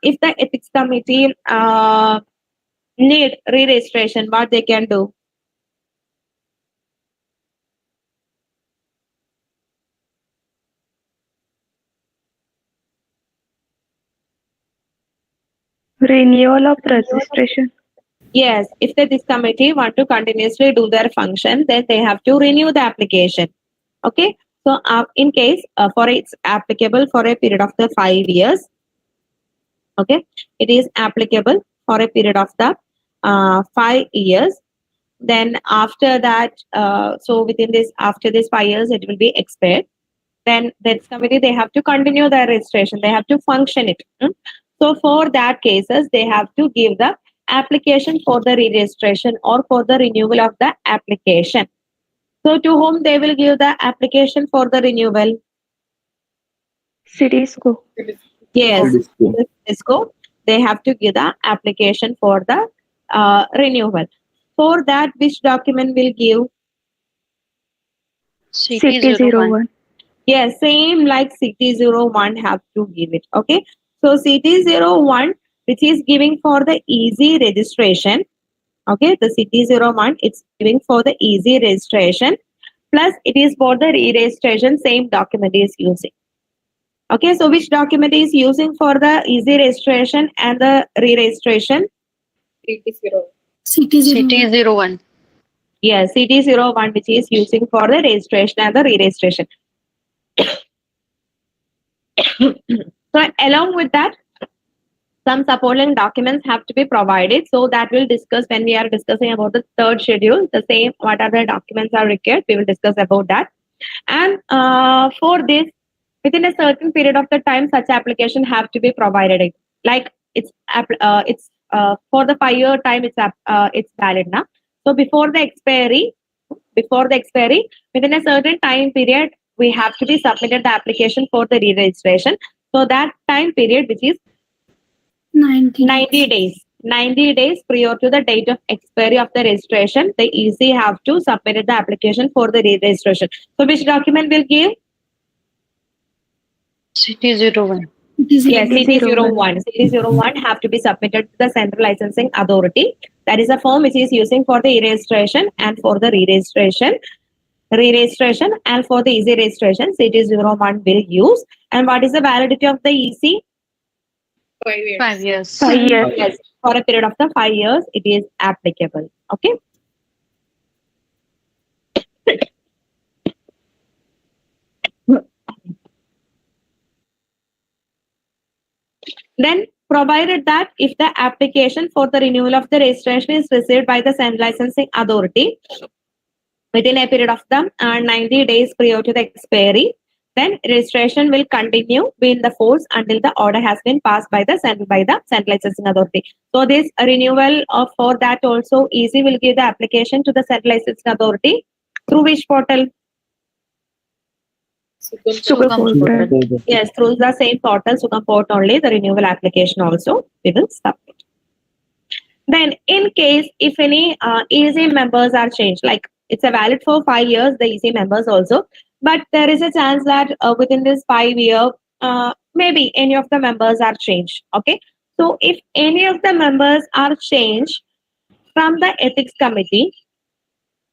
if the ethics committee need re-registration, what they can do? Renewal of registration. Yes, if this committee want to continuously do their function, then they have to renew the application. Okay, so in case for it's applicable for a period of the 5 years. Okay, it is applicable for a period of the 5 years. Then after that, so within this, after this 5 years, it will be expired. Then this committee, they have to continue their registration. They have to function it. So for that cases, they have to give the application for the re-registration or for the renewal of the application. So to whom they will give the application for the renewal? Citysco. Yes, Citysco. Citysco. They have to give the application for the renewal. For that, which document will give? CT01. Yes, same like CT01 have to give it. Okay. So CT01, which is giving for the easy registration. Okay. The CT01, it's giving for the easy registration. Plus it is for the re-registration, same document is using. Okay. So which document is using for the easy registration and the re-registration? CT01. Yes, CT01, which is using for the registration and the re-registration. So along with that, some supporting documents have to be provided. So that we'll discuss when we are discussing about the third schedule. The same, what other documents are required, we will discuss about that. And for this, within a certain period of the time, such application have to be provided. Like it's for the 5-year time, it's valid now. So before the expiry, within a certain time period, we have to be submitted the application for the re-registration. So that time period, which is 90 days. 90 days prior to the date of expiry of the registration, they easily have to submit the application for the re-registration. So which document will give? CT01. Yes, CT01. CT01 have to be submitted to the Central Licensing Authority. That is a form which is using for the registration and for the re-registration and for the easy registration, CT01 will use. And what is the validity of the EC? 5 years. 5 years. Yes, for a period of the 5 years, it is applicable. Okay. Then, provided that if the application for the renewal of the registration is received by the Central Licensing Authority within a period of the 90 days prior to the expiry, then registration will continue be in the force until the order has been passed by the Central Licensing Authority. So this renewal for that also easy will give the application to the Central Licensing Authority through which portal? Super portal. Yes, through the same portal, Sukam portal only, the renewal application also we will submit. Then in case if any easy members are changed, like it's a valid for 5 years, the easy members also, but there is a chance that within this 5 year, maybe any of the members are changed. Okay. So if any of the members are changed from the ethics committee,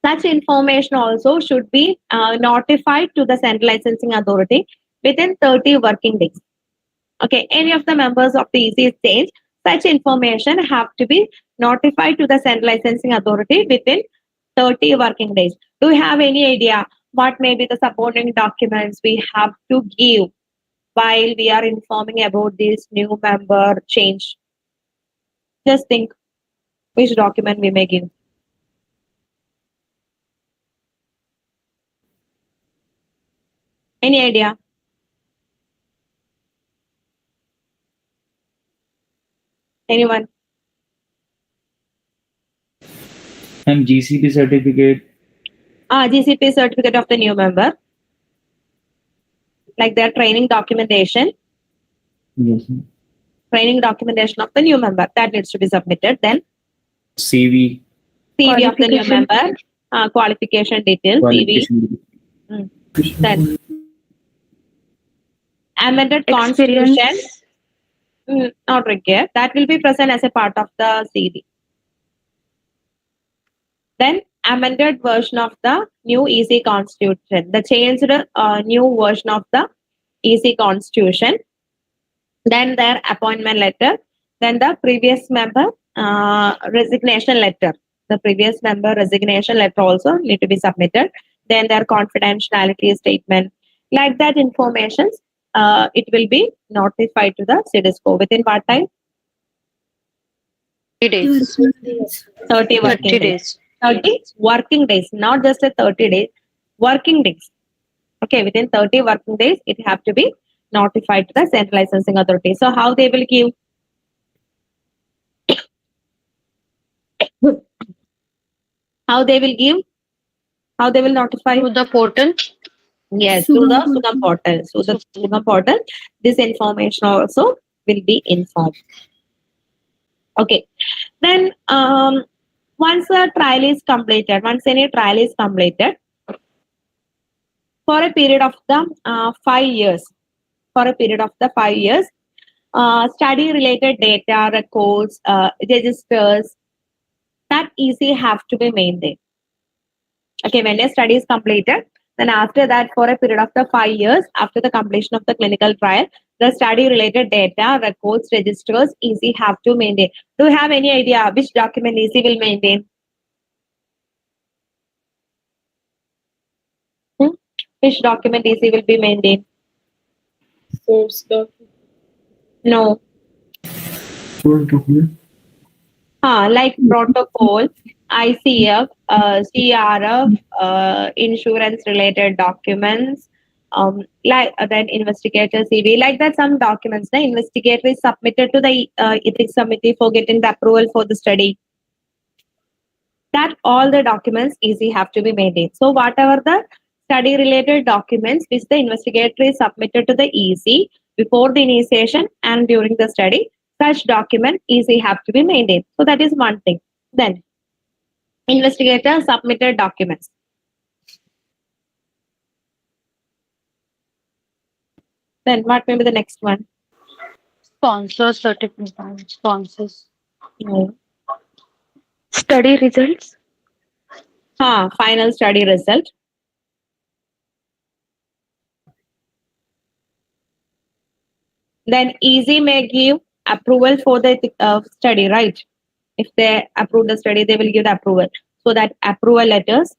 such information also should be notified to the Central Licensing Authority within 30 working days. Okay, any of the members of the EC is changed, such information have to be notified to the Central Licensing Authority within 30 working days. Do you have any idea what may be the supporting documents we have to give while we are informing about this new member change? Just think which document we may give. Any idea? Anyone? And GCP certificate. GCP certificate of the new member. Like their training documentation. Yes. Training documentation of the new member. That needs to be submitted. Then CV. CV of the new member. Qualification details. Qualification. CV. Then amended constitution. not required. That will be present as a part of the CV. Then amended version of the new EC constitution, the changed new version of the EC constitution, then their appointment letter, then the previous member resignation letter. The previous member resignation letter also need to be submitted. Then their confidentiality statement. Like that information, it will be notified to the CDSCO within what time? 30 days. 30 working 30 days. days. 30 working days, not just a 30 days, working days. Okay, within 30 working days, it have to be notified to the central licensing authority. So how they will give? How they will give? How they will notify? To the portal. Yes, to the Sugam portal. So the Sugam portal, this information also will be informed. Okay. Then once a trial is completed, once any trial is completed, for a period of the 5 years, for a period of the 5 years, study related data, records, registers, that easy have to be maintained. Okay, when a study is completed, then after that, for a period of the 5 years, after the completion of the clinical trial, the study related data, records, registers, easy have to maintain. Do you have any idea which document easy will maintain? Which document easy will be maintained? Source document. No. Like protocol, ICF, CRF, insurance related documents, like then investigator CV, like that some documents the investigator is submitted to the ethics committee for getting the approval for the study. That all the documents easy have to be maintained. So whatever the study related documents which the investigator is submitted to the EC before the initiation and during the study, such document easy have to be maintained. So that is one thing. Then investigator submitted documents. Then what may be the next one? Sponsor certificate. Sponsors. No. Study results. Final study result. Then easy may give approval for the study, right? If they approve the study, they will give the approval. So that approval letters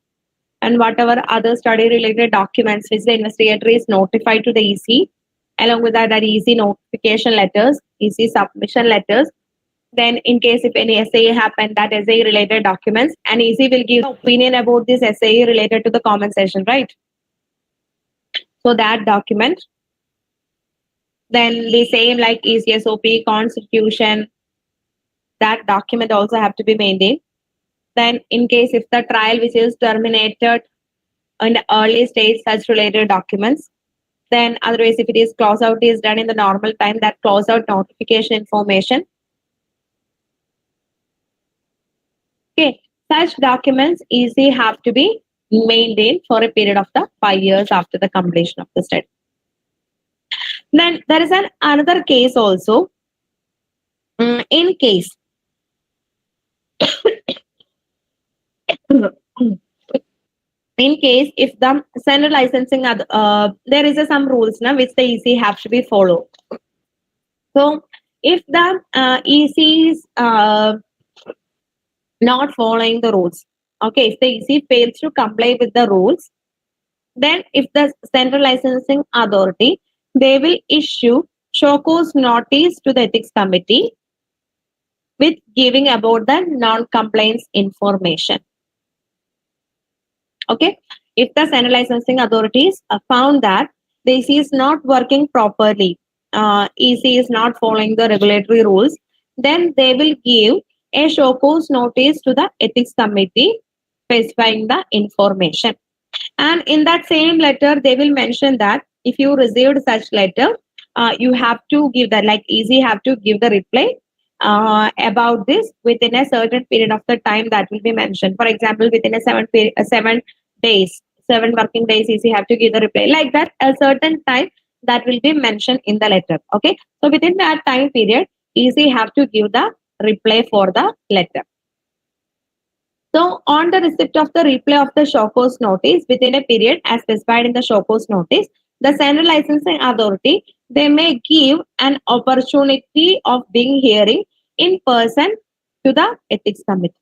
and whatever other study related documents which the investigator is notified to the EC, along with that EC notification letters, EC submission letters. Then in case if any SAE happened, that SAE related documents, and EC will give opinion about this SAE related to the comment session, right? So that document. Then the same like ECSOP, constitution, that document also have to be maintained. Then in case if the trial which is terminated in the early stage, such related documents. Then otherwise if it is close out is done in the normal time, that close out notification information. Okay, such documents easy have to be maintained for a period of the 5 years after the completion of the study. Then there is another case also. In case if the central licensing there is some rules now which the EC have to be followed. So if the EC is not following the rules, okay, if the EC fails to comply with the rules, then if the central licensing authority, they will issue show cause notice to the ethics committee with giving about the non-compliance information. Okay, if the central licensing authorities found that the EC is not working properly, EC is not following the regulatory rules, then they will give a show cause notice to the ethics committee specifying the information. And in that same letter, they will mention that if you received such letter, you have to give that, like EC have to give the reply about this within a certain period of the time that will be mentioned. For example, within a 7 days, 7 working days, EC have to give the reply. Like that, a certain time that will be mentioned in the letter. Okay, so within that time period, EC have to give the reply for the letter. So on the receipt of the reply of the show cause notice within a period as specified in the show cause notice, the central licensing authority, they may give an opportunity of being hearing in person to the ethics committee.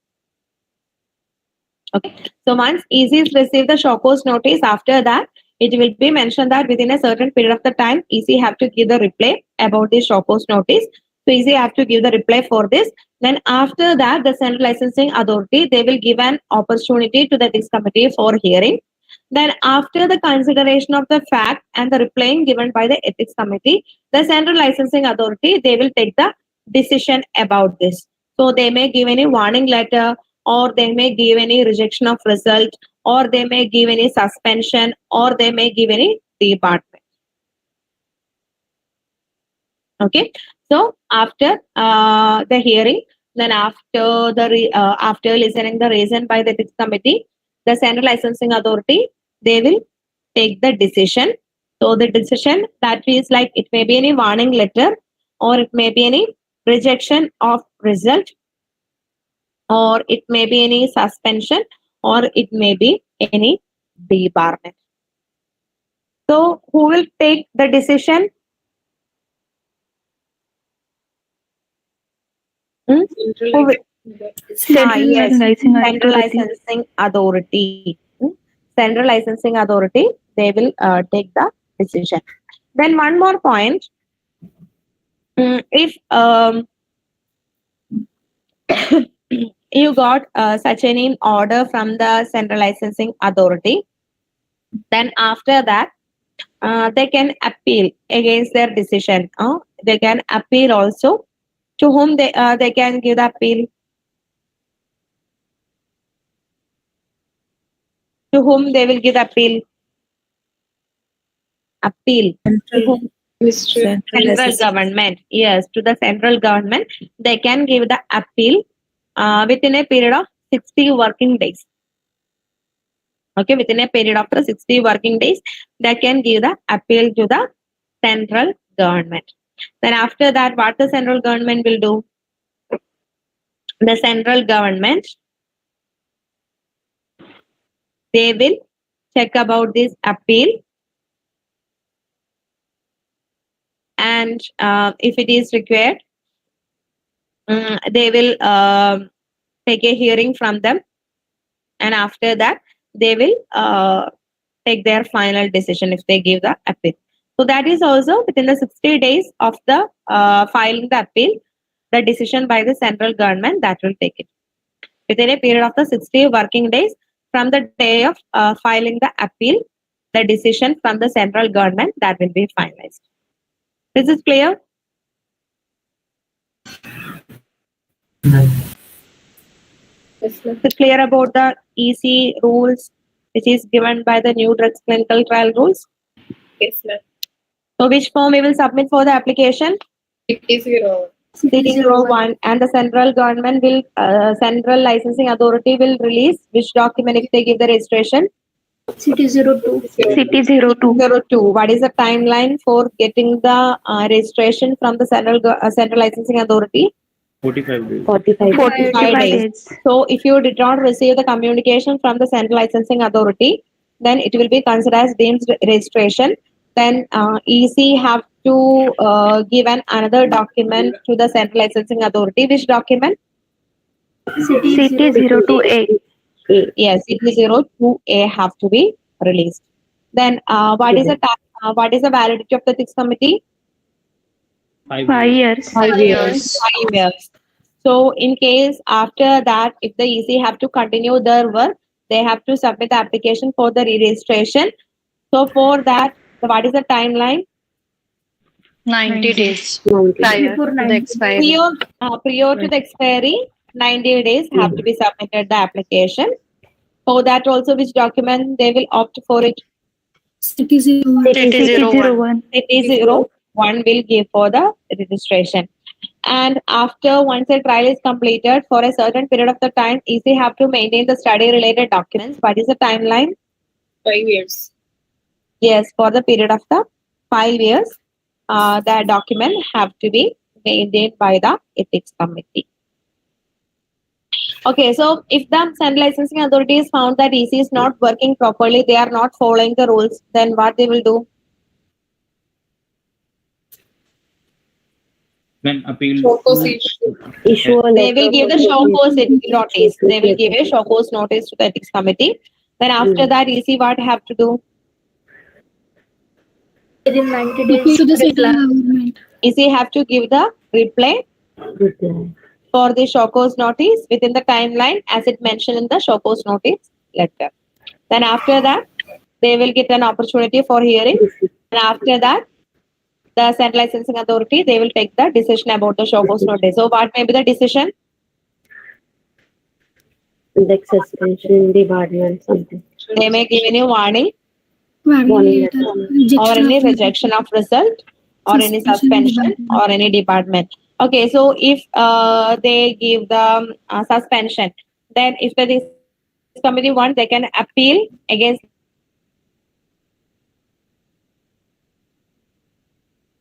Okay, so once EC is received the show cause notice, after that it will be mentioned that within a certain period of the time, EC have to give the reply about the show cause notice. So EC have to give the reply for this. Then after that, the central licensing authority, they will give an opportunity to the ethics committee for hearing. Then after the consideration of the fact and the reply given by the ethics committee, the central licensing authority, they will take the decision about this. So they may give any warning letter, or they may give any rejection of result, or they may give any suspension, or they may give any debarment. Okay, so after the hearing, then after after listening the reason by the ethics committee, the central licensing authority, they will take the decision. So the decision, that is like, it may be any warning letter, or it may be any rejection of result, or it may be any suspension, or it may be any debarment. So who will take the decision? Central Who will? Central Yes, licensing central authority. licensing authority. Central licensing authority, they will take the decision. Then one more point. If you got such an order from the central licensing authority, then after that they can appeal against their decision. They can appeal also. To whom they can give the appeal? To whom they will give the appeal? Appeal. To whom? Ministry. Central government. Yes, to the central government, they can give the appeal within a period of 60 working days. Okay, within a period of 60 working days, they can give the appeal to the central government. Then after that, what the central government will do? The central government, they will check about this appeal, and if it is required, they will take a hearing from them, and after that they will take their final decision if they give the appeal. So that is also within the 60 days of the filing the appeal, the decision by the central government, that will take it. Within a period of the 60 working days from the day of filing the appeal, the decision from the central government, that will be finalized. This is clear? Yes, ma'am. Is it clear about the EC rules which is given by the new drugs clinical trial rules? Yes, ma'am. So which form we will submit for the application? CT0. CT01, and the central government will, central licensing authority will release which document if they give the registration? CT02. What is the timeline for getting the registration from the central licensing authority? 45 days. 45 days. So if you did not receive the communication from the central licensing authority, then it will be considered as deemed registration. Then EC have to give another document to the central licensing authority. Which document? CT02A. Yes, CT02A have to be released. Then what is the validity of the ethics committee? 5 years. 5 years. 5 years. So in case after that, if the EC have to continue their work, they have to submit the application for the re-registration. So for that, what is the timeline? 90 days prior to the expiry. Prior to the expiry, 90 days have to be submitted the application. For that also, which document they will opt for it? CT01. CT01 will give for the registration. And after once the trial is completed for a certain period of the time, EC have to maintain the study related documents. What is the timeline? 5 years. Yes, for the period of the 5 years, the document have to be maintained by the ethics committee. Okay, so if the central licensing authority is found that EC is not working properly, they are not following the rules, then what they will do? When appeal Show cause Issue a They letter will give the for show cause notice. They will Yes. give a show cause notice to the ethics committee. Then after that, EC what have to do? Within 90 days. To the central government. EC have to give the reply reply. for the show cause notice within the timeline as it mentioned in the show cause notice letter. Then after that, they will get an opportunity for hearing. And after that, the central licensing authority, they will take the decision about the show cause notice. So what may be the decision? Index suspension, debarment, something. They may give any warning Warning letter. or any rejection of result or any suspension or any department. Okay, so if they give the suspension, then if the committee wants, they can appeal against